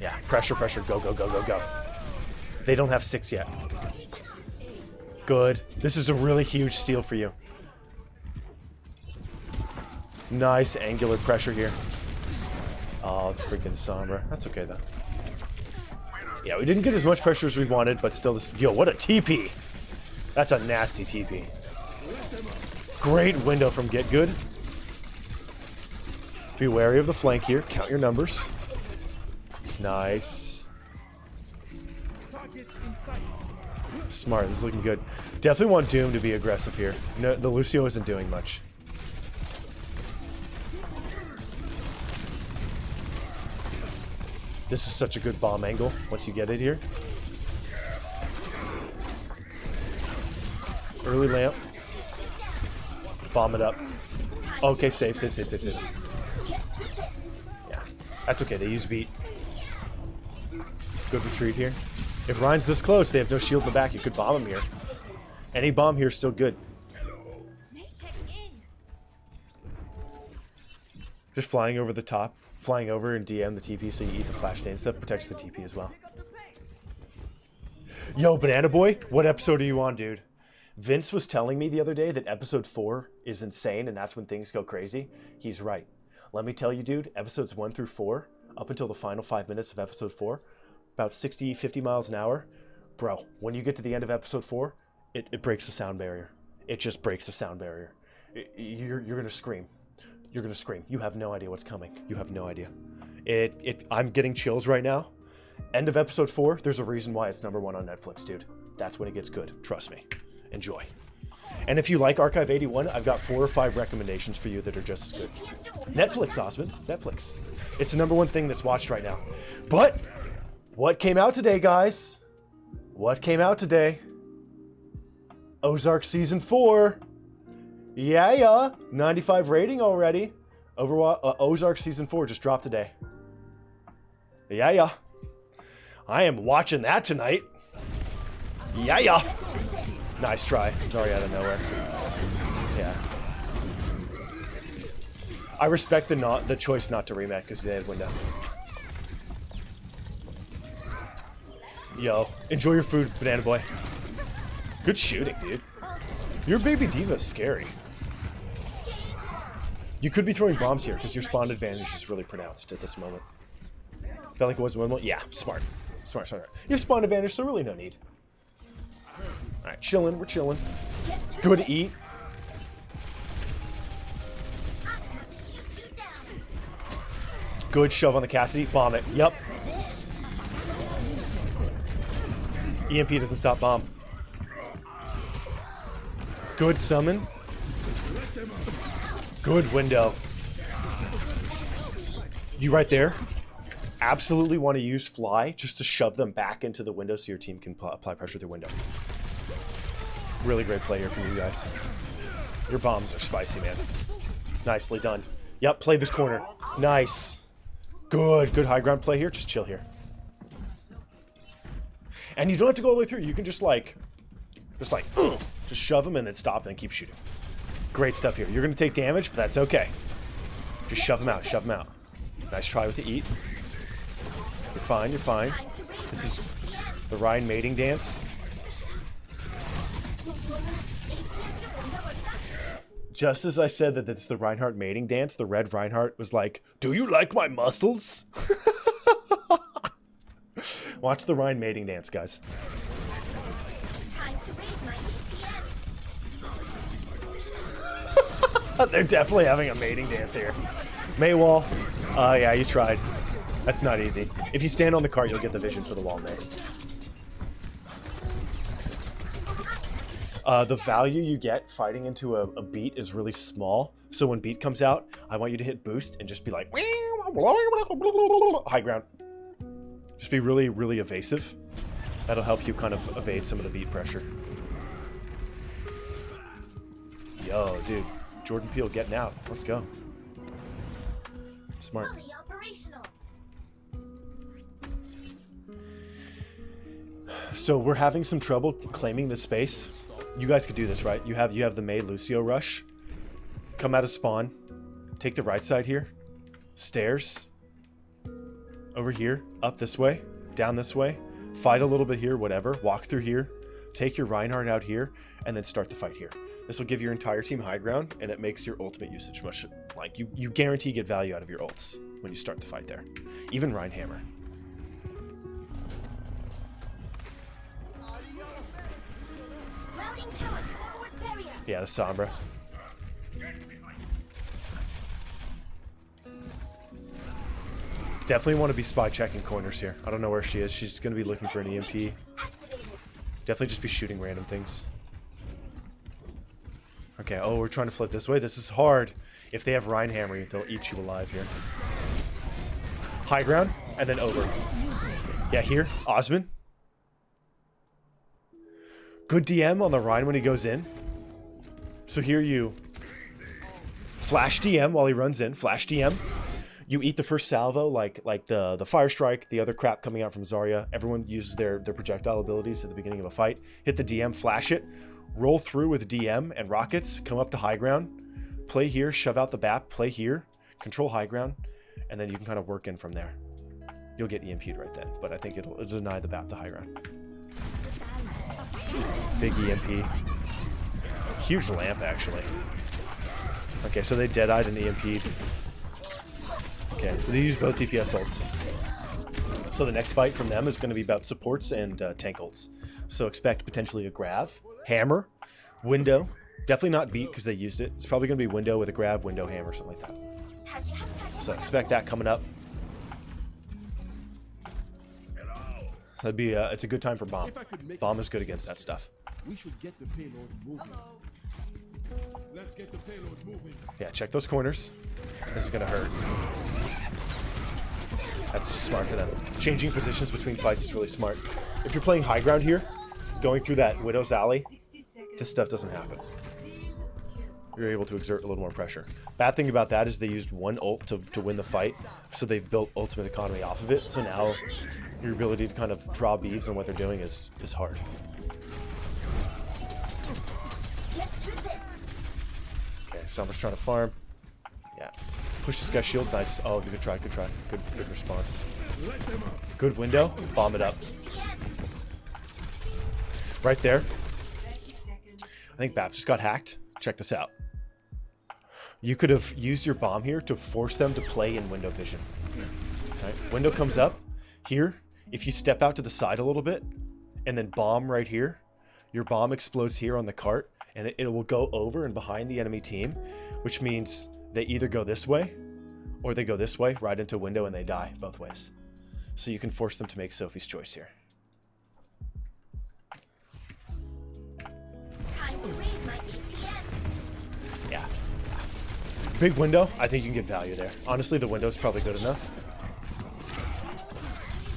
Yeah. Pressure. Go. They don't have 6 yet. Good. This is a really huge steal for you. Nice angular pressure here. Oh, it's freaking Sombra. That's okay, though. Yeah, we didn't get as much pressure as we wanted, but still this... Yo, what a TP! That's a nasty TP. Great window from Get Good. Be wary of the flank here. Count your numbers. Nice. Smart. This is looking good. Definitely want Doom to be aggressive here. No, the Lucio isn't doing much. This is such a good bomb angle once you get it here. Early lamp. Bomb it up. Okay, save. Yeah, that's okay. They use beat. Good retreat here. If Ryan's this close, they have no shield in the back. You could bomb him here. Any bomb here is still good. Just flying over the top. Flying over and DM the TP so you eat the flash stain stuff. Protects the TP as well. Yo, Banana Boy, what episode are you on, dude? Vince was telling me the other day that episode 4 is insane and that's when things go crazy. He's right. Let me tell you, dude, episodes 1 through 4, up until the final 5 minutes of episode 4, about 60, 50 miles an hour. Bro, when you get to the end of episode 4, it breaks the sound barrier. It just breaks the sound barrier. You're going to scream. You're going to scream. You have no idea what's coming. You have no idea. I'm getting chills right now. End of episode 4, there's a reason why it's #1 on Netflix, dude. That's when it gets good. Trust me. Enjoy. And if you like Archive 81, I've got 4 or 5 recommendations for you that are just as good. Netflix, Osmond. Netflix. It's the #1 thing that's watched right now. But what came out today, guys? What came out today? Ozark Season 4. Yeah. 95 rating already. Ozark Season 4 just dropped today. Yeah. I am watching that tonight. Yeah. Nice try. Sorry, out of nowhere. Yeah. I respect the choice not to remake because they had window. Yo, enjoy your food, Banana Boy. Good shooting, dude. Your baby diva is scary. You could be throwing bombs here because your spawn advantage is really pronounced at this moment. Felt like it wasn't one. Yeah, smart. You have spawn advantage, so really no need. Alright, chilling. We're chilling. Good eat. Good shove on the Cassidy. Bomb it. Yep. EMP doesn't stop bomb. Good summon. Good window. You right there. Absolutely want to use fly just to shove them back into the window so your team can apply pressure through window. Really great play here from you guys. Your bombs are spicy, man. Nicely done. Yep, play this corner. Nice. Good high ground play here. Just chill here. And you don't have to go all the way through. You can just shove them and then stop and keep shooting. Great stuff here. You're going to take damage, but that's okay. Just shove them out. Shove them out. Nice try with the eat. You're fine. You're fine. This is the Ryan mating dance. Just as I said that it's the Reinhardt mating dance, the red Reinhardt was like, "Do you like my muscles?" Watch the Ryan mating dance, guys. They're definitely having a mating dance here. Maywall. Yeah, you tried. That's not easy. If you stand on the cart, you'll get the vision for the wall, May. The value you get fighting into a beat is really small. So when beat comes out, I want you to hit boost and just be like, high ground. Just be really, really evasive. That'll help you kind of evade some of the beat pressure. Yo, dude. Jordan Peele getting out. Let's go. Smart. Fully operational. So we're having some trouble claiming the space. You guys could do this, right? You have the Mei Lucio rush. Come out of spawn. Take the right side here. Stairs. Over here. Up this way. Down this way. Fight a little bit here, whatever. Walk through here. Take your Reinhardt out here. And then start the fight here. This will give your entire team high ground, and it makes your ultimate usage much, like, you guarantee get value out of your ults when you start the fight there. Even Reinhammer. Yeah, the Sombra. Definitely want to be spy checking corners here. I don't know where she is. She's going to be looking for an EMP. Definitely just be shooting random things. Okay, oh, we're trying to flip this way. This is hard. If they have Reinhammer, they'll eat you alive here. High ground, and then over. Yeah, here, Osman. Good DM on the Rhine when he goes in. So here you flash DM while he runs in. Flash DM. You eat the first salvo, like the Fire Strike, the other crap coming out from Zarya. Everyone uses their projectile abilities at the beginning of a fight. Hit the DM, flash it. Roll through with DM and rockets. Come up to high ground. Play here, shove out the BAP. Play here. Control high ground. And then you can kind of work in from there. You'll get EMP'd right then. But I think it'll deny the BAP to high ground. Big EMP. Huge lamp, actually. Okay, so they dead-eyed and EMP'd. Okay, so they use both DPS ults. So the next fight from them is going to be about supports and tank ults. So expect potentially a Grav, Hammer, Window. Definitely not Beat because they used it. It's probably going to be Window with a Grav, Window, Hammer, something like that. So expect that coming up. So that'd be it's a good time for Bomb. Bomb is good against that stuff. We should get the payload moving. Let's get the payload moving. Yeah, check those corners. This is gonna hurt. That's smart for them. Changing positions between fights is really smart. If you're playing high ground here, going through that Widow's Alley, this stuff doesn't happen. You're able to exert a little more pressure. Bad thing about that is they used one ult to win the fight, so they've built ultimate economy off of it. So now your ability to kind of draw beads on what they're doing is hard. Okay, Sombra's trying to farm. Yeah. Push this guy's shield. Nice. Oh, good try, good try. Good response. Good window. Bomb it up. Right there. I think BAP just got hacked. Check this out. You could have used your bomb here to force them to play in window vision. Right? Window comes up. Here, if you step out to the side a little bit, and then bomb right here, your bomb explodes here on the cart, and it will go over and behind the enemy team, which means they either go this way, or they go this way, right into window, and they die both ways. So you can force them to make Sophie's choice here. Time to raise my EPM. Big window. I think you can get value there. Honestly, the window's probably good enough.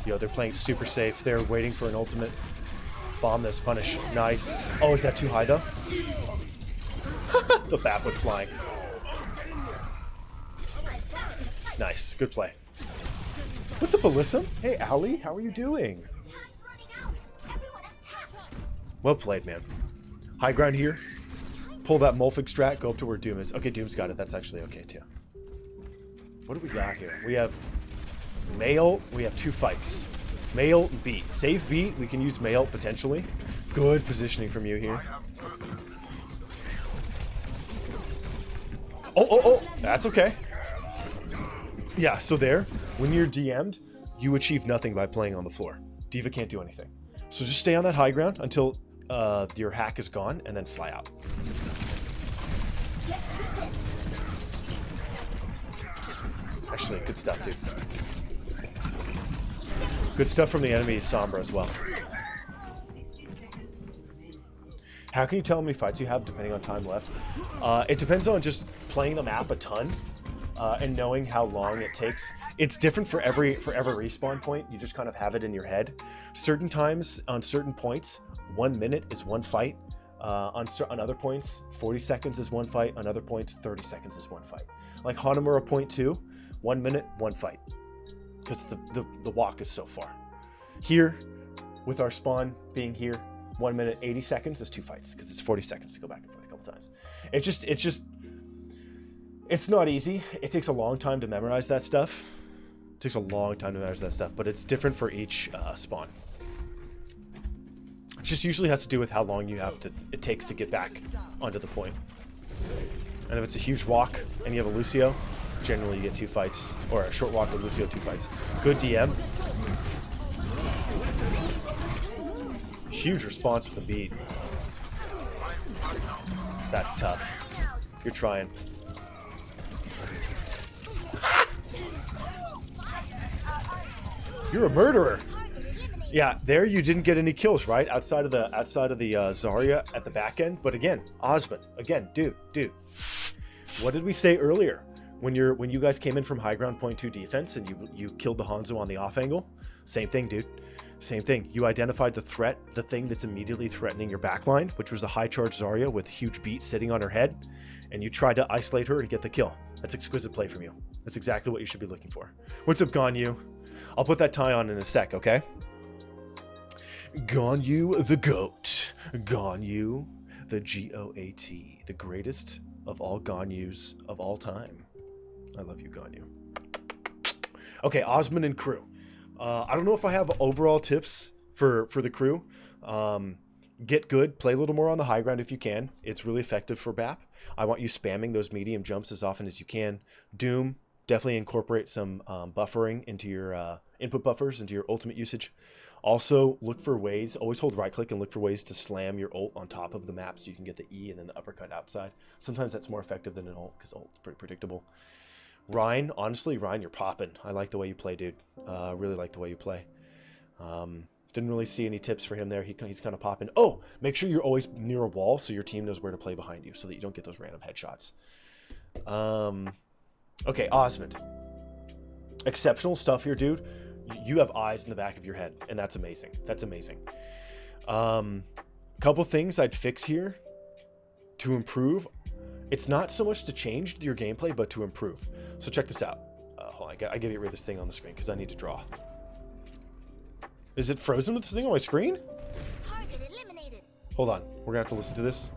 Yo, they're playing super safe. They're waiting for an ultimate. Bomb this. Punish. Nice. Oh, is that too high, though? The bat went flying. Nice. Good play. What's up, Alyssa? Hey, Allie. How are you doing? Well played, man. High ground here. Pull that Mulfig strat. Go up to where Doom is. Okay, Doom's got it. That's actually okay, too. What do we got here? We have Mail. We have 2 fights. Mail and beat. Save beat. We can use Mail, potentially. Good positioning from you here. Oh. That's okay. Yeah, so there, when you're DM'd, you achieve nothing by playing on the floor. D.Va can't do anything. So just stay on that high ground until your hack is gone, and then fly out. Actually, good stuff, dude. Good stuff from the enemy Sombra as well. How can you tell how many fights you have depending on time left? It depends on just playing the map a ton and knowing how long it takes. It's different for every respawn point. You just kind of have it in your head. Certain times on certain points, 1 minute is 1 fight. On other points, 40 seconds is 1 fight. On other points, 30 seconds is 1 fight. Like Hanamura point 2, 1 minute, 1 fight. Because the walk is so far. Here, with our spawn being here, 1 minute, 80 seconds is 2 fights. Because it's 40 seconds to go back and forth a couple times. It's not easy. It takes a long time to memorize that stuff. It takes a long time to memorize that stuff, but it's different for each spawn. It just usually has to do with how long it takes to get back onto the point. And if it's a huge walk and you have a Lucio, generally you get 2 fights, or a short walk with Lucio, 2 fights. Good DM. Huge response with the beat. That's tough. You're trying. You're a murderer. Yeah, there you didn't get any kills, right? Outside of the Zarya at the back end. But again, Osmond. Again, dude. What did we say earlier? When you guys came in from high ground point 2 defense and you killed the Hanzo on the off angle? Same thing, dude. Same thing. You identified the threat, the thing that's immediately threatening your backline, which was the high charge Zarya with huge beat sitting on her head, and you tried to isolate her and get the kill. That's exquisite play from you. That's exactly what you should be looking for. What's up, Ganyu? I'll put that tie on in a sec, okay? Ganyu the GOAT. Ganyu the G-O-A-T. The greatest of all Ganyus of all time. I love you, Ganyu. Okay, Osmond and crew. I don't know if I have overall tips for the crew. Get good. Play a little more on the high ground if you can. It's really effective for BAP. I want you spamming those medium jumps as often as you can. Doom, definitely incorporate some buffering into your input buffers, into your ultimate usage. Also, look for ways, always hold right click and look for ways to slam your ult on top of the map so you can get the E and then the uppercut outside. Sometimes that's more effective than an ult because ult's pretty predictable. Ryan, honestly, Ryan, you're popping. I like the way you play, dude. Really like the way you play. Didn't really see any tips for him there. He's kind of popping. Oh, make sure you're always near a wall so your team knows where to play behind you so that you don't get those random headshots. Okay, Osmond. Exceptional stuff here, dude. You have eyes in the back of your head, and that's amazing. That's amazing. Couple things I'd fix here to improve. It's not so much to change your gameplay, but to improve. So check this out. Hold on, I gotta get rid of this thing on the screen because I need to draw. Is it frozen with this thing on my screen? Target eliminated. Hold on, we're gonna have to listen to this.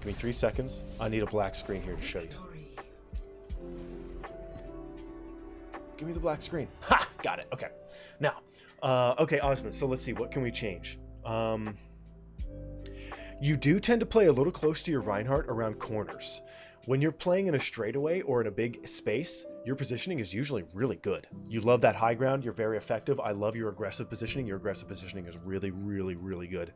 Give me 3 seconds. I need a black screen here to show you. Give me the black screen. Ha! Got it. Okay. Now, okay, Osmond. So let's see. What can we change? You do tend to play a little close to your Reinhardt around corners. When you're playing in a straightaway or in a big space, your positioning is usually really good. You love that high ground. You're very effective. I love your aggressive positioning. Your aggressive positioning is really, really, really good.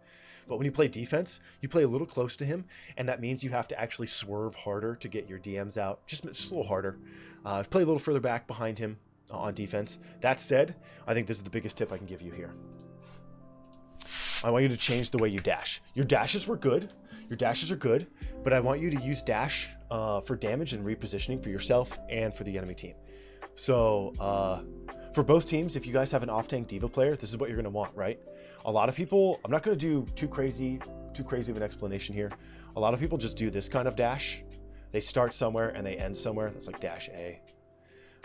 But when you play defense, you play a little close to him, and that means you have to actually swerve harder to get your DMs out. Just a little harder. Play a little further back behind him on defense. That said, I think this is the biggest tip I can give you here. I want you to change the way you dash. Your dashes were good. Your dashes are good, but I want you to use dash for damage and repositioning for yourself and for the enemy team. So for both teams, if you guys have an off-tank D.Va player, this is what you're going to want, right? A lot of people, I'm not going to do too crazy of an explanation here. A lot of people just do this kind of dash. They start somewhere and they end somewhere. That's like dash A.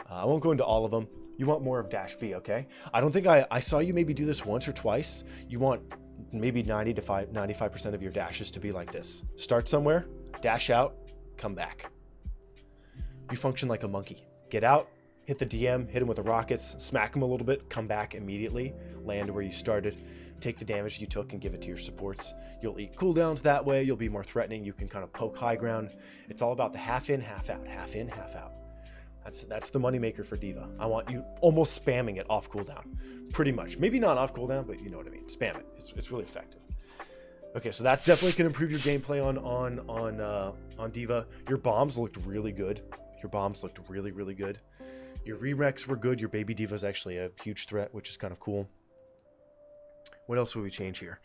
I won't go into all of them. You want more of dash B, okay? I don't think I saw you maybe do this once or twice. You want maybe 95% of your dashes to be like this. Start somewhere, dash out, come back. You function like a monkey. Get out, hit the DM, hit him with the rockets, smack him a little bit, come back immediately, land where you started, take the damage you took and give it to your supports. You'll eat cooldowns that way. You'll be more threatening. You can kind of poke high ground. It's all about the half in, half out, half in, half out. That's the moneymaker for D.Va. I want you almost spamming it off cooldown. Pretty much. Maybe not off cooldown, but you know what I mean. Spam it. It's really effective. Okay, so that's definitely going to improve your gameplay on D.Va. Your bombs looked really good. Your bombs looked really, really good. Your re-recs were good. Your baby D.Va is actually a huge threat, which is kind of cool. What else would we change here?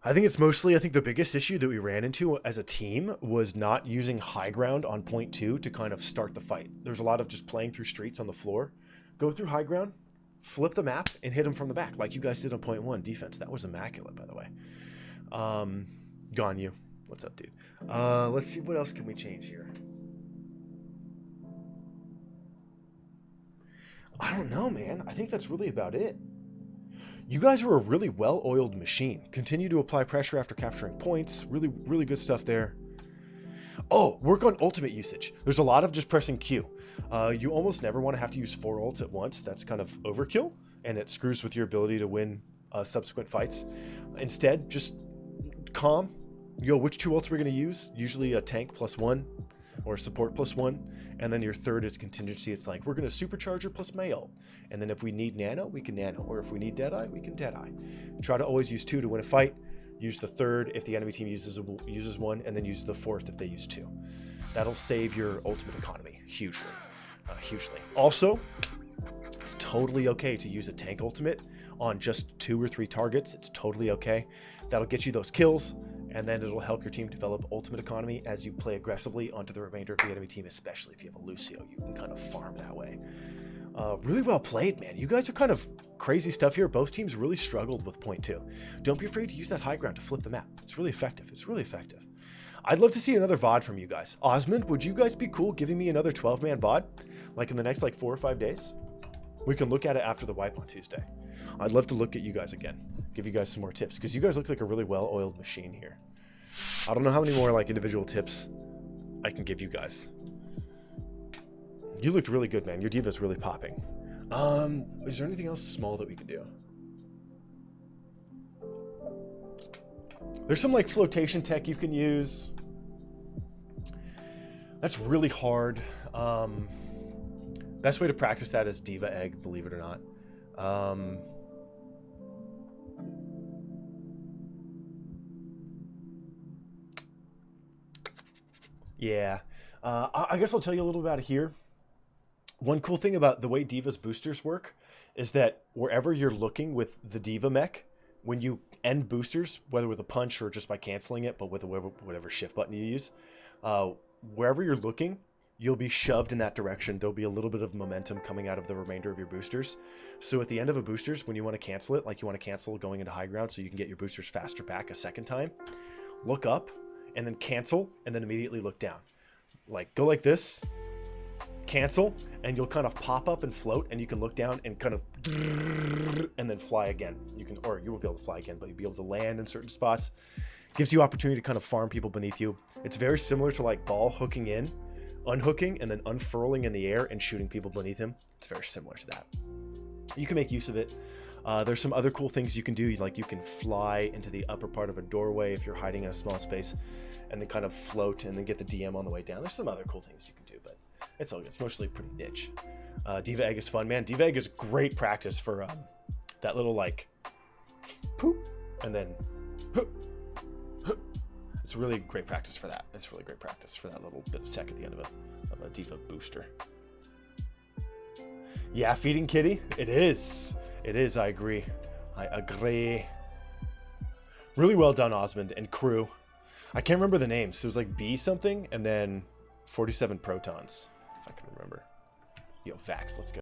I think the biggest issue that we ran into as a team was not using high ground on point 2 to kind of start the fight. There's a lot of just playing through streets on the floor. Go through high ground, flip the map, and hit them from the back, like you guys did on point 1 defense. That was immaculate, by the way. Ganyu. What's up, dude? Let's see, what else can we change here? I don't know, man. I think that's really about it. You guys are a really well-oiled machine. Continue to apply pressure after capturing points. Really, really good stuff there. Oh, work on ultimate usage. There's a lot of just pressing Q. You almost never want to have to use 4 ults at once. That's kind of overkill, and it screws with your ability to win subsequent fights. Instead, just calm. Yo, which 2 ults we're going to use? Usually a tank +1 or support +1, and then your third is contingency. It's like, we're going to supercharger plus my ult, and then if we need nano, we can nano, or if we need deadeye, we can deadeye. Try to always use 2 to win a fight. Use the third if the enemy team uses 1, and then use the fourth if they use 2. That'll save your ultimate economy hugely. Also, it's totally okay to use a tank ultimate on just 2 or 3 targets. It's totally okay. That'll get you those kills, and then it'll help your team develop ultimate economy as you play aggressively onto the remainder of the enemy team, especially if you have a Lucio. You can kind of farm that way. Really well played, man. You guys are kind of crazy stuff here. Both teams really struggled with point 2. Don't be afraid to use that high ground to flip the map. It's really effective. I'd love to see another VOD from you guys. Osmond, would you guys be cool giving me another 12-man VOD? Like in the next 4 or 5 days? We can look at it after the wipe on Tuesday. I'd love to look at you guys again. Give you guys some more tips, because you guys look like a really well-oiled machine here. I don't know how many more individual tips I can give you guys. You looked really good, man. Your D.Va's really popping. Is there anything else small that we can do? There's some flotation tech you can use. That's really hard. Best way to practice that is D.Va Egg, believe it or not. Yeah. I guess I'll tell you a little about it here. One cool thing about the way D.Va's boosters work is that wherever you're looking with the D.Va mech, when you end boosters, whether with a punch or just by canceling it, but with whatever shift button you use, wherever you're looking, you'll be shoved in that direction. There'll be a little bit of momentum coming out of the remainder of your boosters. So at the end of a boosters, when you want to cancel it, you want to cancel going into high ground so you can get your boosters faster back a second time, look up and then cancel and then immediately look down. Go like this, cancel, and you'll kind of pop up and float, and you can look down and kind of and then fly again. You won't be able to fly again, but you'll be able to land in certain spots. Gives you opportunity to kind of farm people beneath you. It's very similar to ball hooking in, unhooking, and then unfurling in the air and shooting people beneath him. It's very similar to that. You can make use of it. There's some other cool things you can do. You can fly into the upper part of a doorway if you're hiding in a small space, and then kind of float and then get the DM on the way down. There's some other cool things you can do, but it's all good. It's mostly pretty niche. D.Va Egg is fun, man. D.Va Egg is great practice for that little poop and then it's really great practice for that. It's really great practice for that little bit of tech at the end of a D.Va booster. Yeah, feeding kitty. It is. I agree. Really well done, Osmond and crew. I can't remember the names. It was like B something and then 47 Protons, if I can remember. Yo, Vax, let's go.